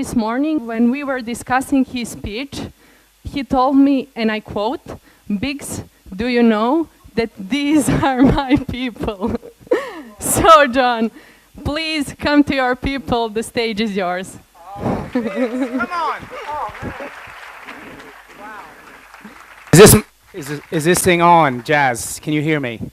this morning, when we were discussing his speech, he told me, and I quote, "Biggs, do you know that these are my people?" So, John, please come to your people. The stage is yours. Oh, come on. Oh, man. Wow. Is this thing on, Jazz? Can you hear me?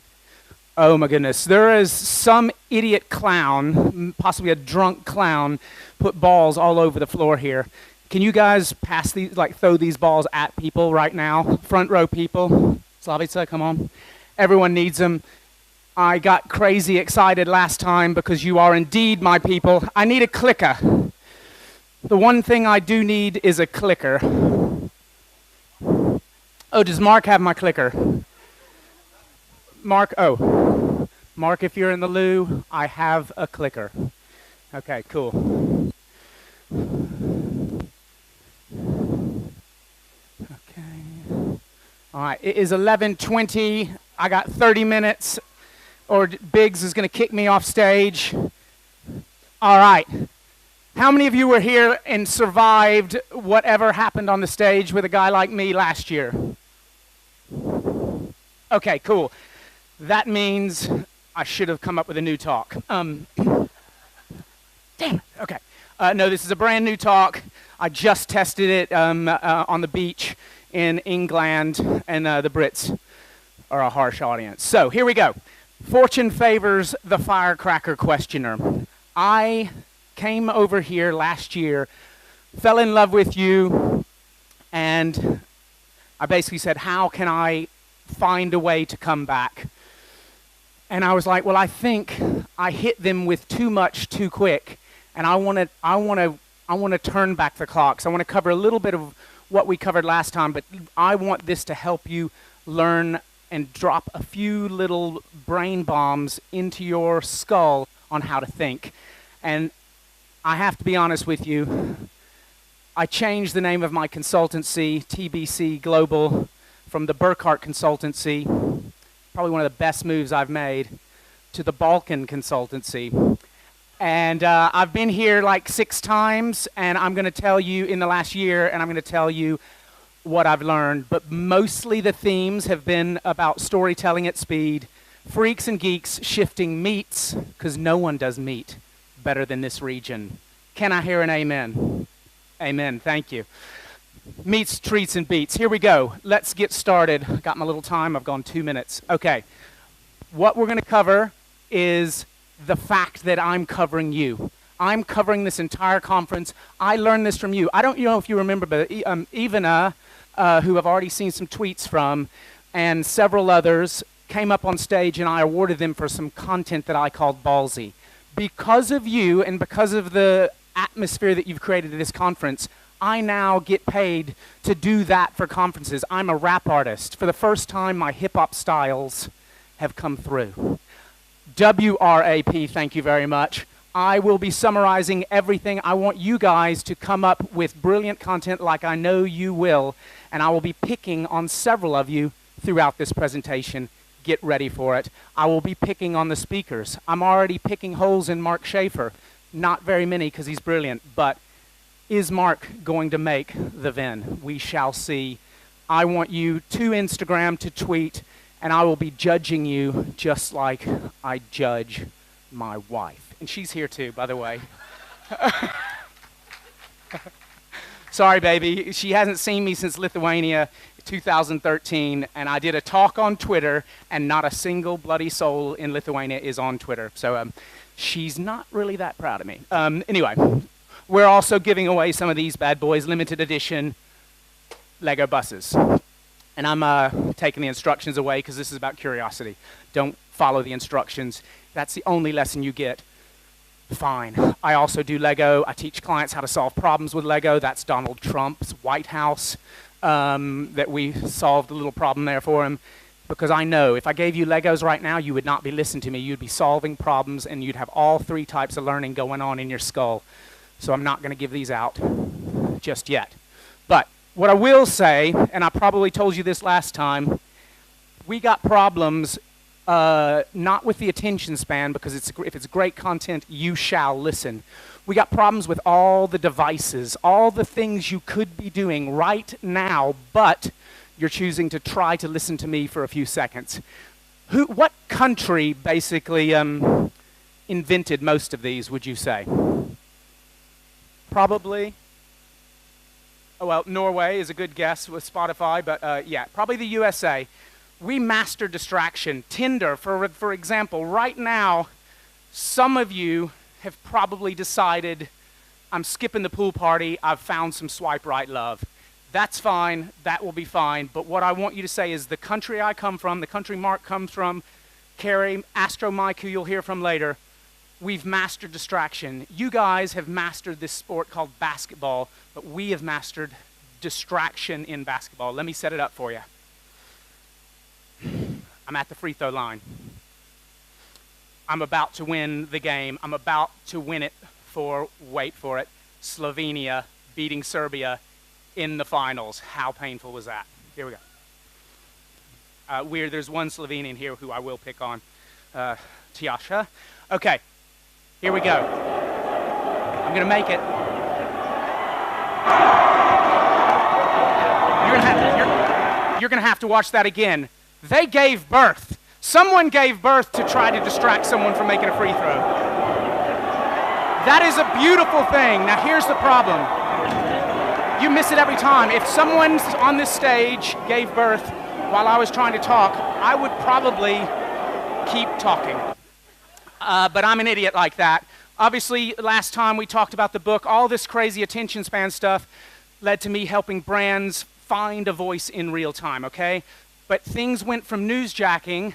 Oh my goodness. There is some idiot clown, possibly a drunk clown, put balls all over the floor here. Can you guys pass these, throw these balls at people right now? Front row people. Slavica, come on. Everyone needs them. I got crazy excited last time because you are indeed my people. I need a clicker. The one thing I do need is a clicker. Oh, does Mark have my clicker? Mark, oh. Mark, if you're in the loo, I have a clicker. Okay, cool. Okay. All right, it is 11:20. I got 30 minutes, or Biggs is going to kick me off stage. All right. How many of you were here and survived whatever happened on the stage with a guy like me last year? Okay, cool. That means I should have come up with a new talk. Damn it, okay. No, this is a brand new talk. I just tested it on the beach in England, and the Brits are a harsh audience. So here we go. Fortune favors the Firecracker questioner. I came over here last year, fell in love with you, and I basically said, how can I find a way to come back? And I was like, well, I think I hit them with too much too quick, and I want to turn back the clocks. I want to cover a little bit of what we covered last time, but I want this to help you learn and drop a few little brain bombs into your skull on how to think. And I have to be honest with you, I changed the name of my consultancy, TBC Global, from the Burkhart Consultancy, probably one of the best moves I've made, to the Balkan Consultancy. And I've been here like 6 times, and I'm going to tell you in the last year, and I'm going to tell you what I've learned. But mostly the themes have been about storytelling at speed, freaks and geeks shifting meats, because no one does meat better than this region. Can I hear an amen? Amen, thank you. Meats, treats, and beats. Here we go. Let's get started. Got my little time. I've gone 2 minutes. Okay. What we're going to cover is the fact that I'm covering you. I'm covering this entire conference. I learned this from you. I don't know if you remember, but Ivana, who I've already seen some tweets from, and several others came up on stage, and I awarded them for some content that I called ballsy. Because of you and because of the atmosphere that you've created at this conference, I now get paid to do that for conferences. I'm a rap artist. For the first time, my hip-hop styles have come through. WRAP, thank you very much. I will be summarizing everything. I want you guys to come up with brilliant content like I know you will, and I will be picking on several of you throughout this presentation. Get ready for it. I will be picking on the speakers. I'm already picking holes in Mark Schaefer. Not very many because he's brilliant, but is Mark going to make the VIN? We shall see. I want you to Instagram, to tweet, and I will be judging you just like I judge my wife. And she's here too, by the way. Sorry, baby. She hasn't seen me since Lithuania 2013, and I did a talk on Twitter, and not a single bloody soul in Lithuania is on Twitter. So she's not really that proud of me. Anyway, we're also giving away some of these bad boys, limited edition Lego buses. And I'm taking the instructions away because this is about curiosity. Don't follow the instructions. That's the only lesson you get. Fine. I also do Lego. I teach clients how to solve problems with Lego. That's Donald Trump's White House, that we solved a little problem there for him. Because I know if I gave you Legos right now, you would not be listening to me. You'd be solving problems, and you'd have all 3 types of learning going on in your skull. So I'm not going to give these out just yet. But what I will say, and I probably told you this last time, we got problems not with the attention span, because if it's great content, you shall listen. We got problems with all the devices, all the things you could be doing right now, but you're choosing to try to listen to me for a few seconds. What country basically invented most of these, would you say? Probably, oh well, Norway is a good guess with Spotify, but yeah, probably the USA. We mastered distraction. Tinder, for example, right now, some of you have probably decided, I'm skipping the pool party, I've found some swipe right love. That's fine, that will be fine, but what I want you to say is the country I come from, the country Mark comes from, Carrie, Astro Mike, who you'll hear from later, we've mastered distraction. You guys have mastered this sport called basketball, but we have mastered distraction in basketball. Let me set it up for you. I'm at the free throw line. I'm about to win the game. I'm about to win it for, wait for it, Slovenia beating Serbia in the finals. How painful was that? Here we go. There's one Slovenian here who I will pick on, Tjasha. Okay, here we go. I'm gonna make it. You're gonna have to watch that again. They gave birth. Someone gave birth to try to distract someone from making a free throw. That is a beautiful thing. Now here's the problem. You miss it every time. If someone on this stage gave birth while I was trying to talk, I would probably keep talking. But I'm an idiot like that. Obviously, last time we talked about the book, all this crazy attention span stuff led to me helping brands find a voice in real time, okay? But things went from newsjacking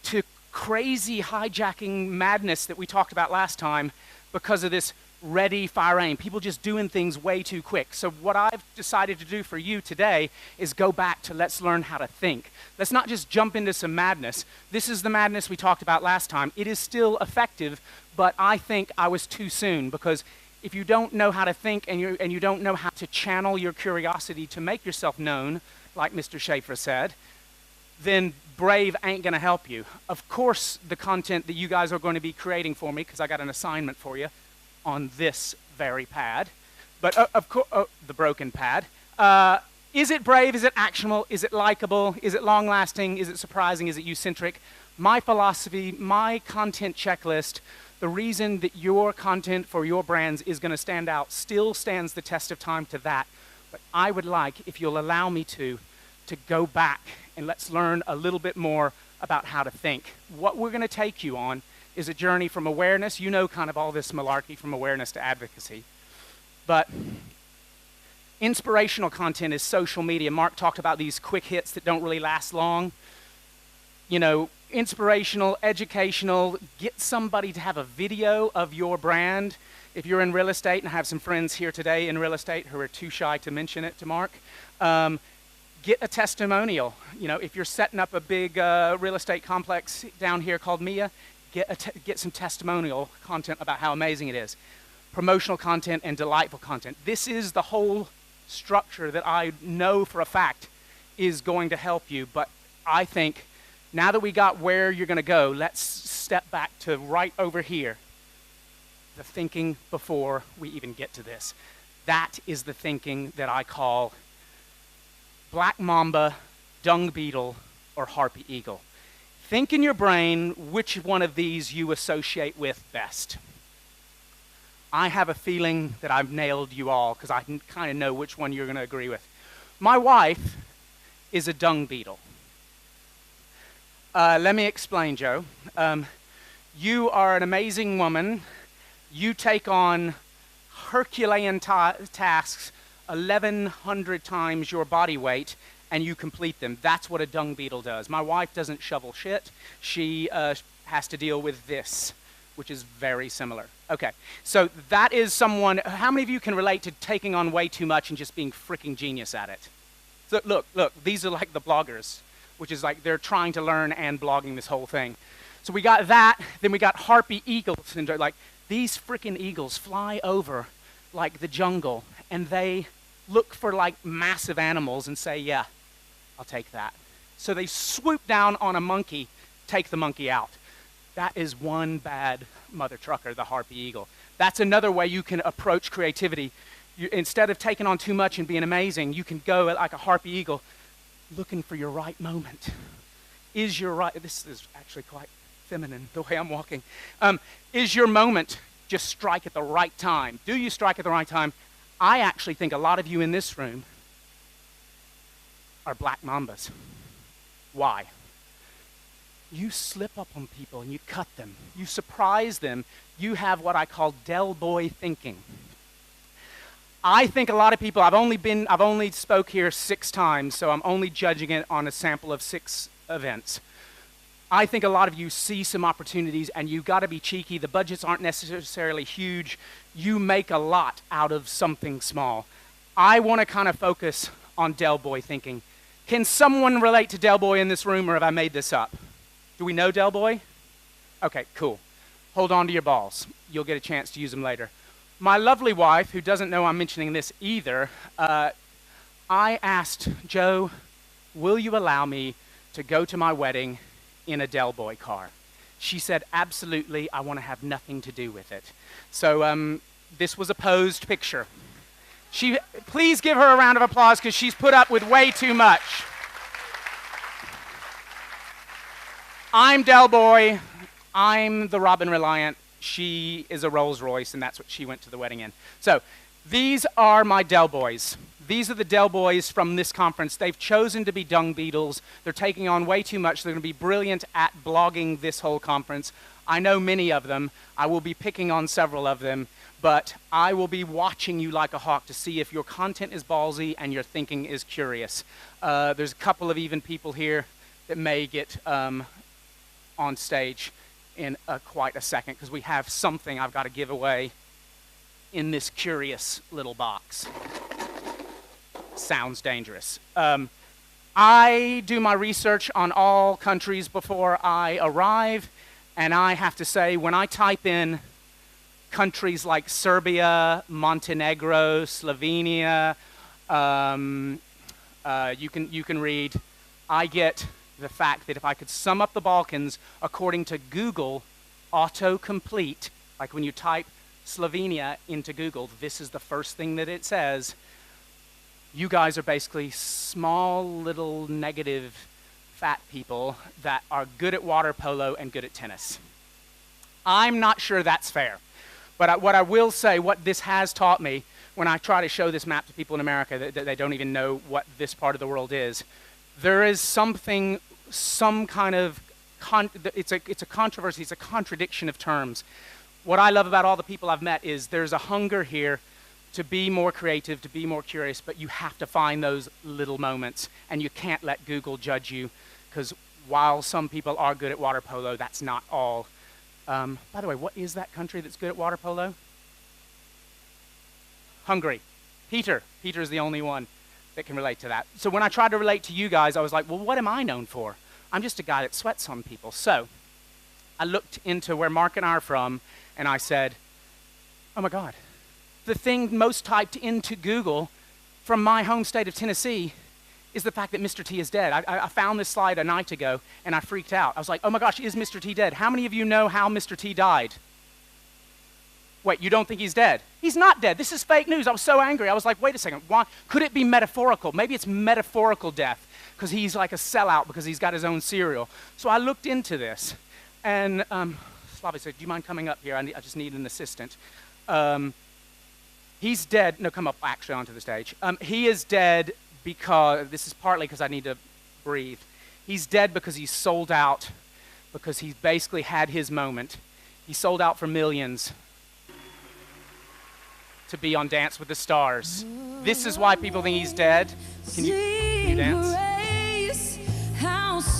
to crazy hijacking madness that we talked about last time because of this ready, fire, aim. People just doing things way too quick. So what I've decided to do for you today is go back to let's learn how to think. Let's not just jump into some madness. This is the madness we talked about last time. It is still effective, but I think I was too soon because if you don't know how to think and you don't know how to channel your curiosity to make yourself known, like Mr. Schaefer said, then Brave ain't going to help you. Of course, the content that you guys are going to be creating for me, because I got an assignment for you on this very pad, but of course, the broken pad. Is it brave? Is it actionable? Is it likable? Is it long-lasting? Is it surprising? Is it you-centric? My philosophy, my content checklist, the reason that your content for your brands is going to stand out still stands the test of time to that. But I would like, if you'll allow me to go back and let's learn a little bit more about how to think. What we're going to take you on is a journey from awareness. You know kind of all this malarkey from awareness to advocacy. But inspirational content is social media. Mark talked about these quick hits that don't really last long. You know, inspirational, educational, get somebody to have a video of your brand. If you're in real estate, and I have some friends here today in real estate who are too shy to mention it to Mark, get a testimonial. You know, if you're setting up a big real estate complex down here called Mia, get some testimonial content about how amazing it is. Promotional content and delightful content. This is the whole structure that I know for a fact is going to help you, but I think now that we got where you're going to go, let's step back to right over here. The thinking before we even get to this. That is the thinking that I call black mamba, dung beetle, or harpy eagle. Think in your brain which one of these you associate with best. I have a feeling that I've nailed you all because I can kind of know which one you're going to agree with. My wife is a dung beetle. Let me explain, Joe. You are an amazing woman. You take on Herculean tasks 1,100 times your body weight, and you complete them. That's what a dung beetle does. My wife doesn't shovel shit. She has to deal with this, which is very similar. Okay, so that is someone, how many of you can relate to taking on way too much and just being freaking genius at it? So look, these are like the bloggers, which is like they're trying to learn and blogging this whole thing. So we got that, then we got harpy eagles, and like these freaking eagles fly over like the jungle, and they look for like massive animals and say, yeah, I'll take that. So they swoop down on a monkey, take the monkey out. That is one bad mother trucker, the harpy eagle. That's another way you can approach creativity. Instead of taking on too much and being amazing, you can go like a harpy eagle, looking for your right moment. This is actually quite feminine, the way I'm walking. Is your moment just strike at the right time? Do you strike at the right time? I actually think a lot of you in this room are black mambas. Why? You slip up on people and you cut them. You surprise them. You have what I call Dellboy thinking. I think a lot of people, I've only spoke here 6 times, so I'm only judging it on a sample of 6 events. I think a lot of you see some opportunities and you've got to be cheeky. The budgets aren't necessarily huge. You make a lot out of something small. I want to kind of focus on Dellboy thinking. Can someone relate to Dellboy in this room, or have I made this up? Do we know Dellboy? Okay, cool. Hold on to your balls. You'll get a chance to use them later. My lovely wife, who doesn't know I'm mentioning this either, I asked, Joe, will you allow me to go to my wedding in a Dellboy car? She said, absolutely, I want to have nothing to do with it. So this was a posed picture. Please give her a round of applause because she's put up with way too much. I'm Dellboy. I'm the Robin Reliant. She is a Rolls Royce, and that's what she went to the wedding in. So these are my Dellboys. These are the Dellboys from this conference. They've chosen to be dung beetles. They're taking on way too much. They're going to be brilliant at blogging this whole conference. I know many of them. I will be picking on several of them, but I will be watching you like a hawk to see if your content is ballsy and your thinking is curious. There's a couple of even people here that may get on stage in quite a second, because we have something I've got to give away in this curious little box. Sounds dangerous. I do my research on all countries before I arrive, and I have to say, when I type in countries like Serbia, Montenegro, Slovenia, you can read, I get the fact that if I could sum up the Balkans according to Google autocomplete, like when you type Slovenia into Google, this is the first thing that it says. You guys are basically small, little, negative, fat people that are good at water polo and good at tennis. I'm not sure that's fair. But what I will say, what this has taught me, when I try to show this map to people in America that they don't even know what this part of the world is, there is something, some kind of, it's a controversy, it's a contradiction of terms. What I love about all the people I've met is there's a hunger here to be more creative, to be more curious, but you have to find those little moments, and you can't let Google judge you, because while some people are good at water polo, that's not all. By the way, what is that country that's good at water polo? Hungary. Peter's the only one that can relate to that. So when I tried to relate to you guys, I was like, well, what am I known for? I'm just a guy that sweats on people. So I looked into where Mark and I are from, and I said, oh my God, the thing most typed into Google from my home state of Tennessee is the fact that Mr. T is dead. I found this slide a night ago, and I freaked out. I was like, oh my gosh, is Mr. T dead? How many of you know how Mr. T died? Wait, you don't think he's dead? He's not dead. This is fake news. I was so angry. I was like, wait a second. Why? Could it be metaphorical? Maybe it's metaphorical death because he's like a sellout because he's got his own cereal. So I looked into this, and Slavi said, do you mind coming up here? I just need an assistant. He's dead. No, come up actually onto the stage. He is dead because, this is partly because I need to breathe. He's dead because he's sold out, because he basically had his moment. He sold out for millions to be on Dance with the Stars. This is why people think he's dead. Can you dance?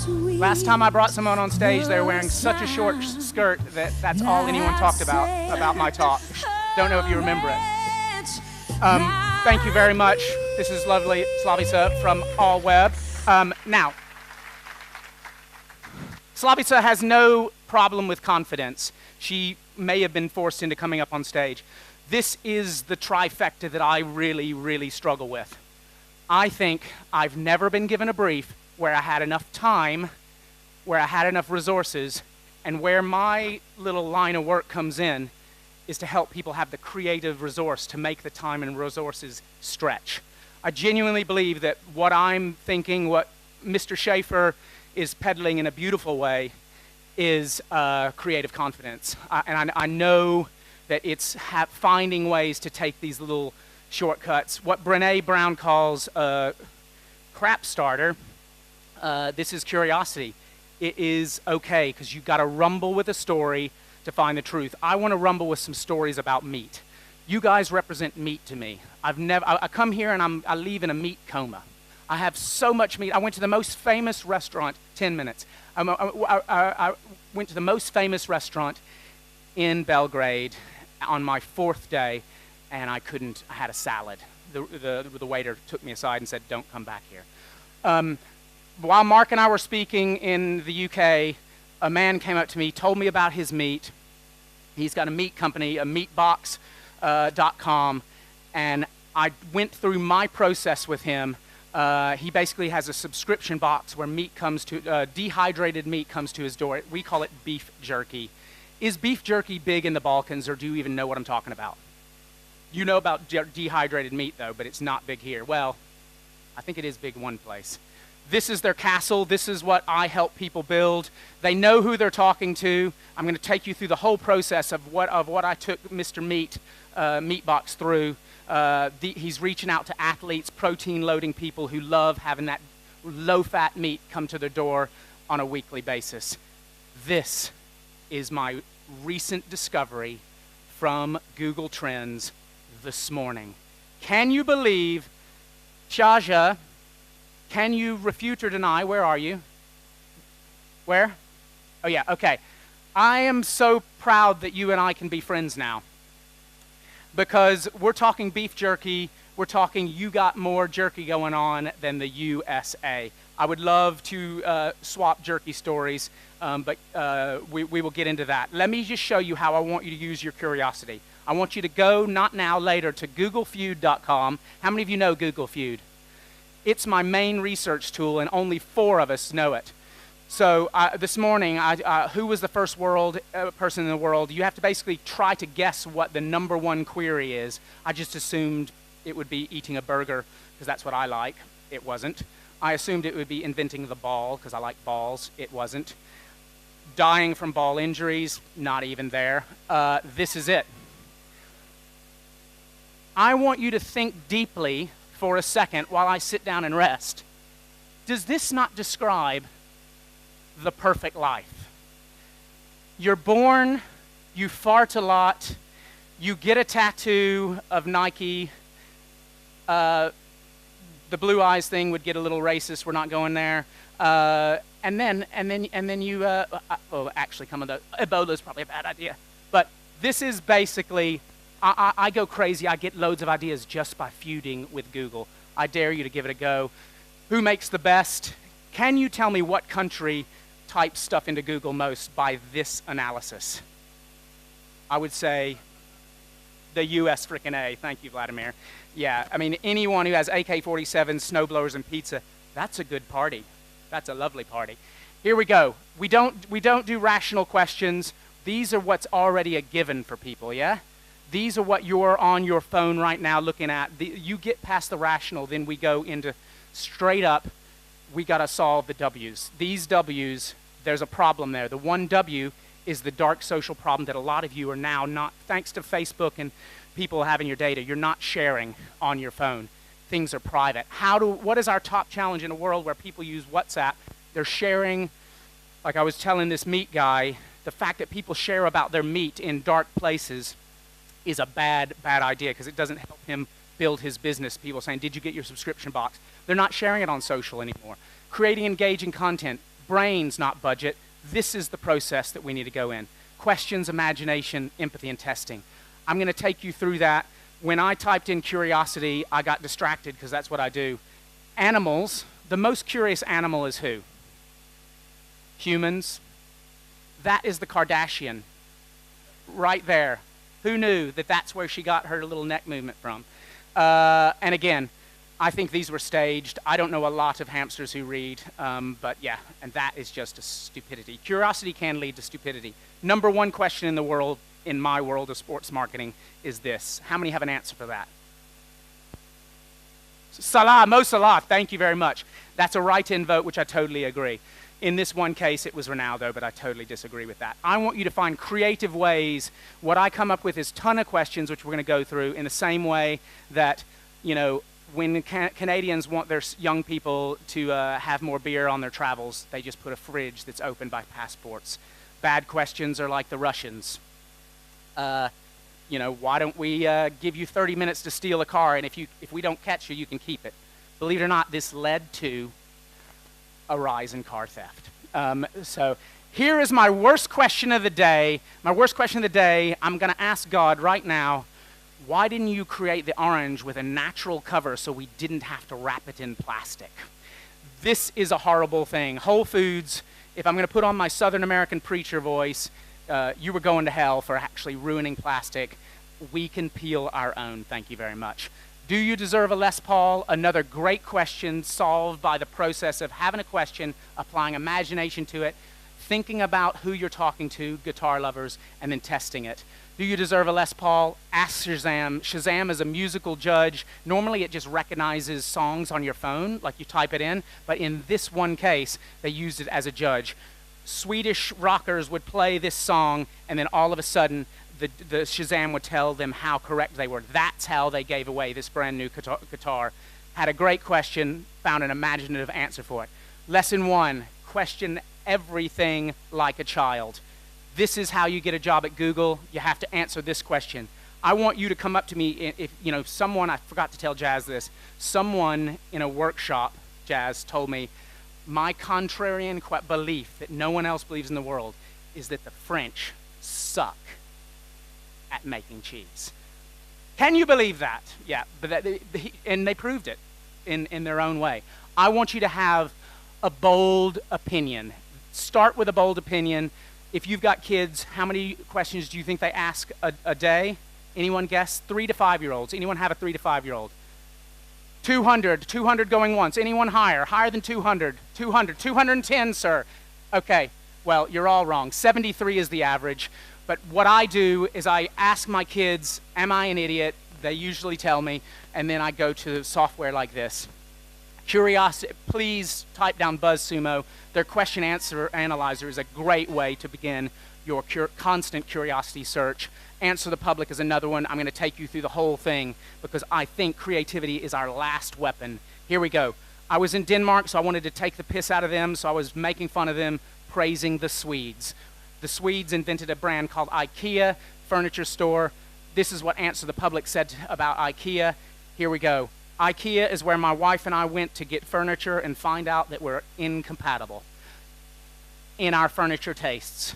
Last time I brought someone on stage, they were wearing such a short skirt that that's all anyone talked about my talk. Don't know if you remember it. Thank you very much. This is lovely Slavica from All Web. Now, Slavica has no problem with confidence. She may have been forced into coming up on stage. This is the trifecta that I really, really struggle with. I think I've never been given a brief where I had enough time, where I had enough resources, and where my little line of work comes in is to help people have the creative resource to make the time and resources stretch. I genuinely believe that what I'm thinking, what Mr. Schaefer is peddling in a beautiful way, is creative confidence. And I know that it's finding ways to take these little shortcuts. What Brené Brown calls a crap starter, this is curiosity. It is okay, because you've got to rumble with a story to find the truth. I want to rumble with some stories about meat. You guys represent meat to me. I come here and I leave in a meat coma. I have so much meat. I went to the most famous restaurant, 10 minutes. I went to the most famous restaurant in Belgrade on my 4th day, and I had a salad. The waiter took me aside and said, "Don't come back here." While Mark and I were speaking in the UK, a man came up to me, told me about his meat. He's got a meat company, a meatbox.com, and I went through my process with him. He basically has a subscription box where dehydrated meat comes to his door. We call it beef jerky. Is beef jerky big in the Balkans, or do you even know what I'm talking about? You know about dehydrated meat, though, but it's not big here. Well, I think it is big one place. This is their castle. This is what I help people build. They know who they're talking to. I'm going to take you through the whole process of what I took Mr. Meatbox through. He's reaching out to athletes, protein-loading people who love having that low-fat meat come to their door on a weekly basis. This is my recent discovery from Google Trends this morning. Can you believe, Shaja, can you refute or deny? Where are you? Where? Oh, yeah, okay. I am so proud that you and I can be friends now, because we're talking beef jerky. We're talking you got more jerky going on than the USA. I would love to swap jerky stories, but we will get into that. Let me just show you how I want you to use your curiosity. I want you to go, not now, later, to googlefeud.com. How many of you know Google Feud? It's my main research tool, and only 4 of us know it. So this morning, who was the first person in the world? You have to basically try to guess what the #1 query is. I just assumed it would be eating a burger, because that's what I like. It wasn't. I assumed it would be inventing the ball, because I like balls. It wasn't. Dying from ball injuries, not even there. This is it. I want you to think deeply for a second while I sit down and rest. Does this not describe the perfect life? You're born, you fart a lot, you get a tattoo of Nike. The blue eyes thing would get a little racist. We're not going there. And then you. Actually, Ebola is probably a bad idea. But this is basically. I go crazy. I get loads of ideas just by feuding with Google. I dare you to give it a go. Who makes the best? Can you tell me what country types stuff into Google most by this analysis? I would say the US frickin' A. Thank you, Vladimir. Yeah, I mean, anyone who has AK-47s, snowblowers, and pizza, that's a good party. That's a lovely party. Here we go. We don't do rational questions. These are what's already a given for people, yeah? These are what you're on your phone right now looking at. You get past the rational, then we go into straight up, we got to solve the W's. These W's, there's a problem there. The one W is the dark social problem that a lot of you are now not, thanks to Facebook and people having your data, you're not sharing on your phone. Things are private. What is our top challenge in a world where people use WhatsApp? They're sharing, like I was telling this meat guy, the fact that people share about their meat in dark places is a bad idea, because it doesn't help him build his business. People saying, did you get your subscription box? They're not sharing it on social anymore. Creating engaging content, brains, not budget. This is the process that we need to go in. Questions, imagination, empathy, and testing. I'm going to take you through that. When I typed in curiosity, I got distracted, because that's what I do. Animals, the most curious animal is who? Humans. That is the Kardashian, right there. Who knew that that's where she got her little neck movement from? And again, I think these were staged. I don't know a lot of hamsters who read, but yeah, and that is just a stupidity. Curiosity can lead to stupidity. #1 question in the world in my world of sports marketing is this. How many have an answer for that? Salah, Mo Salah, thank you very much. That's a write-in vote, which I totally agree. In this one case, it was Ronaldo, but I totally disagree with that. I want you to find creative ways. What I come up with is a ton of questions, which we're going to go through in the same way that, you know, when Canadians want their young people to have more beer on their travels, they just put a fridge that's opened by passports. Bad questions are like the Russians. You know, why don't we give you 30 minutes to steal a car, and if we don't catch you, you can keep it. Believe it or not, this led to a rise in car theft. So here is my worst question of the day. My worst question of the day, I'm going to ask God right now, why didn't you create the orange with a natural cover so we didn't have to wrap it in plastic? This is a horrible thing. Whole Foods, if I'm going to put on my Southern American preacher voice, you were going to hell for actually ruining plastic. We can peel our own. Thank you very much. Do you deserve a Les Paul? Another great question solved by the process of having a question, applying imagination to it, thinking about who you're talking to, guitar lovers, and then testing it. Do you deserve a Les Paul? Ask Shazam. Shazam is a musical judge. Normally it just recognizes songs on your phone, like you type it in, but in this one case, they used it as a judge. Swedish rockers would play this song, and then all of a sudden, the Shazam would tell them how correct they were. That's how they gave away this brand new guitar. Had a great question, found an imaginative answer for it. Lesson 1, question everything like a child. This is how you get a job at Google. You have to answer this question. I want you to come up to me if, you know, someone, I forgot to tell Jazz this, someone in a workshop, Jazz, told me, my contrarian belief that no one else believes in the world is that the French suck at making cheese. Can you believe that? Yeah, but and they proved it in their own way. I want you to have a bold opinion. Start with a bold opinion. If you've got kids, how many questions do you think they ask a day? Anyone guess? 3 to 5-year-olds. Anyone have a 3 to 5-year-old? 200 going once. Anyone higher? Higher than 200? 210, sir. Okay, well, you're all wrong. 73 is the average. But what I do is I ask my kids, am I an idiot? They usually tell me, and then I go to software like this. Curiosity, please type down BuzzSumo. Their question answer analyzer is a great way to begin your constant curiosity search. Answer the Public is another one. I'm going to take you through the whole thing because I think creativity is our last weapon. Here we go. I was in Denmark, so I wanted to take the piss out of them, so I was making fun of them, praising the Swedes. The Swedes invented a brand called IKEA furniture store. This is what Answer the Public said about IKEA. Here we go. IKEA is where my wife and I went to get furniture and find out that we're incompatible in our furniture tastes.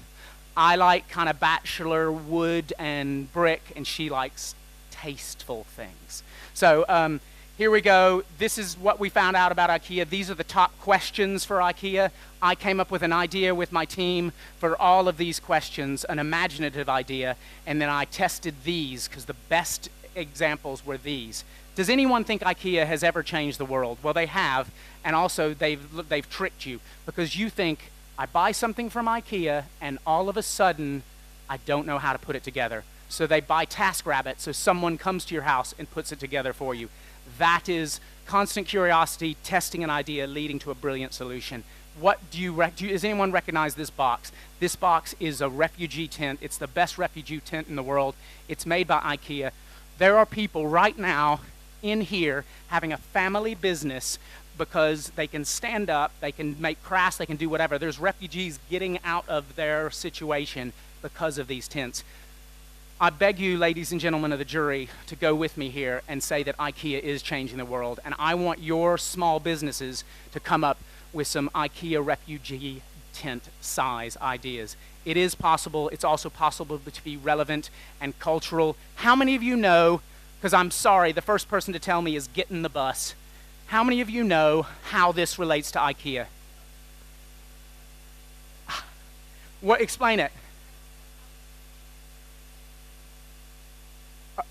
I like kind of bachelor wood and brick, and she likes tasteful things. So here we go. This is what we found out about IKEA. These are the top questions for IKEA. I came up with an idea with my team for all of these questions, an imaginative idea, and then I tested these because the best examples were these. Does anyone think IKEA has ever changed the world? Well, they have, and also they've tricked you because you think, I buy something from IKEA, and all of a sudden, I don't know how to put it together. So they buy TaskRabbit, so someone comes to your house and puts it together for you. That is constant curiosity, testing an idea, leading to a brilliant solution. What does anyone recognize this box? This box is a refugee tent. It's the best refugee tent in the world. It's made by IKEA. There are people right now in here having a family business because they can stand up, they can make crafts, they can do whatever. There's refugees getting out of their situation because of these tents. I beg you, ladies and gentlemen of the jury, to go with me here and say that IKEA is changing the world. And I want your small businesses to come up with some IKEA refugee tent size ideas. It is possible. It's also possible to be relevant and cultural. How many of you know, because I'm sorry, the first person to tell me is getting the bus. How many of you know how this relates to IKEA? What? Explain it.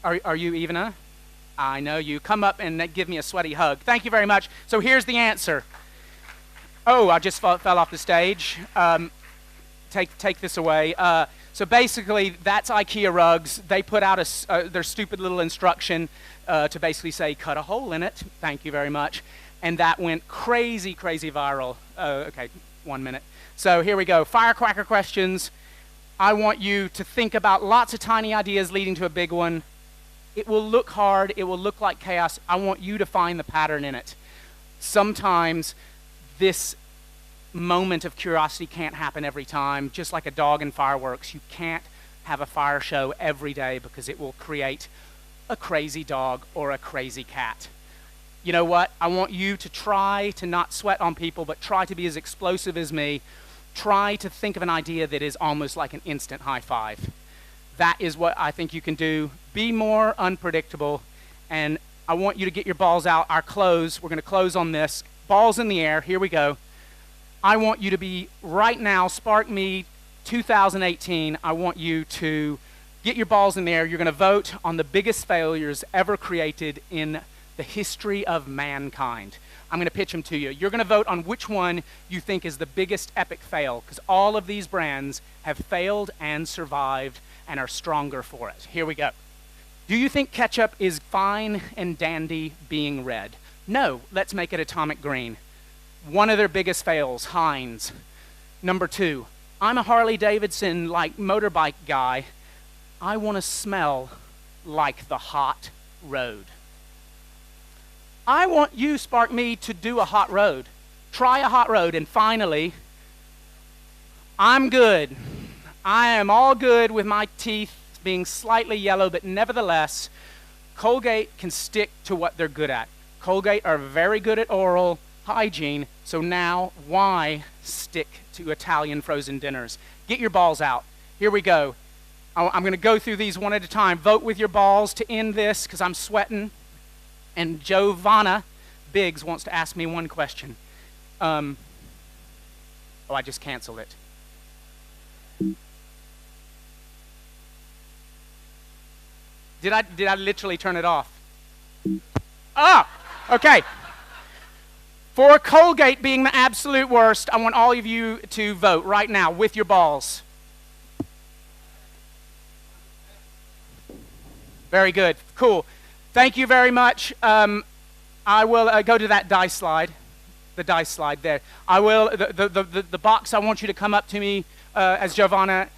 Are you Ivana? I know you. Come up and give me a sweaty hug. Thank you very much. So here's the answer. Oh, I just fell off the stage. Take this away. So basically, that's IKEA Rugs. They put out their stupid little instruction to basically say, cut a hole in it. Thank you very much. And that went crazy, crazy viral. Okay, 1 minute. So here we go. Firecracker questions. I want you to think about lots of tiny ideas leading to a big one. It will look hard. It will look like chaos. I want you to find the pattern in it. Sometimes this moment of curiosity can't happen every time. Just like a dog in fireworks, you can't have a fire show every day because it will create a crazy dog or a crazy cat. You know what? I want you to try to not sweat on people, but try to be as explosive as me. Try to think of an idea that is almost like an instant high five. That is what I think you can do. Be more unpredictable. And I want you to get your balls out. Our close, we're going to close on this. Balls in the air. Here we go. I want you to be right now, Spark Me 2018. I want you to get your balls in the air. You're going to vote on the biggest failures ever created in the history of mankind. I'm going to pitch them to you. You're going to vote on which one you think is the biggest epic fail, because all of these brands have failed and survived and are stronger for it. Here we go. Do you think ketchup is fine and dandy being red? No, let's make it atomic green. One of their biggest fails, Heinz. Number 2, I'm a Harley Davidson like motorbike guy. I want to smell like the hot road. I want you, Spark Me, to do a hot road. Try a hot road. And finally, I'm good. I am all good with my teeth being slightly yellow, but nevertheless, Colgate can stick to what they're good at. Colgate are very good at oral hygiene, so now why stick to Italian frozen dinners? Get your balls out. Here we go. I'm going to go through these one at a time. Vote with your balls to end this because I'm sweating. And Giovanna Biggs wants to ask me one question. Oh, I just canceled it. Did I literally turn it off? Ah, okay. For Colgate being the absolute worst, I want all of you to vote right now with your balls. Very good. Cool. Thank you very much. I will go to that dice slide. The dice slide there. I will, the box, I want you to come up to me as Giovanna.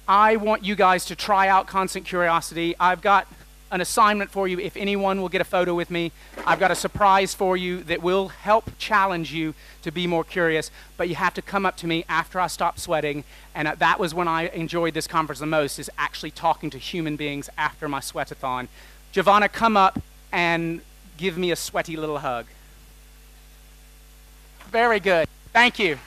I want you guys to try out Constant Curiosity. I've got an assignment for you. If anyone will get a photo with me, I've got a surprise for you that will help challenge you to be more curious, but you have to come up to me after I stop sweating, and that was when I enjoyed this conference the most, is actually talking to human beings after my sweatathon. Giovanna, come up and give me a sweaty little hug. Very good. Thank you.